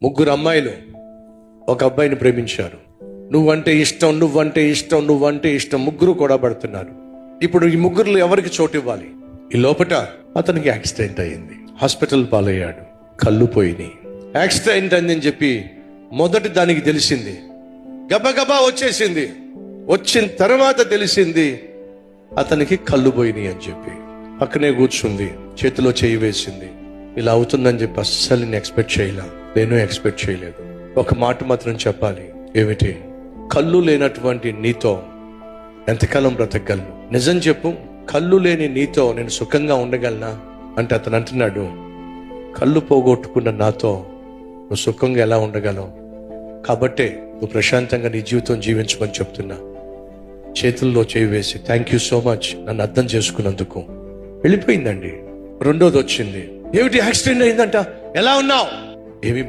ముగ్గురు అమ్మాయిలు ఒక అబ్బాయిని ప్రేమించారు. నువ్వంటే ఇష్టం, నువ్వంటే ఇష్టం, నువ్వంటే ఇష్టం. ముగ్గురు కూడా పడుతున్నారు. ఇప్పుడు ఈ ముగ్గురులో ఎవరికి చోటు ఇవ్వాలి? ఈ లోపట అతనికి యాక్సిడెంట్ అయ్యింది. హాస్పిటల్ పాలయ్యాడు. కళ్ళు పోయినాయి. యాక్సిడెంట్ అయిందని చెప్పి మొదటి దానికి తెలిసింది, గబగబా వచ్చేసింది. వచ్చిన తర్వాత తెలిసింది అతనికి కళ్ళు పోయినాయి అని చెప్పి. పక్కనే కూర్చుంది, చేతిలో చేయి వేసింది. ఇలా అవుతుందని చెప్పి అస్సలు నేను ఎక్స్పెక్ట్ చేయలే. నేను ఎక్స్పెక్ట్ చేయలేదు. ఒక మాట మాత్రం చెప్పాలి. ఏమిటి? కళ్ళు లేనటువంటి నీతో ఎంతకాలం బ్రతకగలను? నిజం చెప్పు, కళ్ళు లేని నీతో నేను సుఖంగా ఉండగలనా అంటే అతను అంటున్నాడు, కళ్ళు పోగొట్టుకున్న నాతో నువ్వు సుఖంగా ఎలా ఉండగలవు? కాబట్టే నువ్వు ప్రశాంతంగా నీ జీవితం జీవించమని చెప్తున్నా. చేతుల్లో చేయి వేసి థ్యాంక్ యూ సో మచ్, నన్ను అర్థం చేసుకున్నందుకు. వెళ్ళిపోయిందండి. రెండోది వచ్చింది. ఏమిటి? యాక్సిడెంట్ అయిందంట. ఎలా ఉన్నావు? ఏమి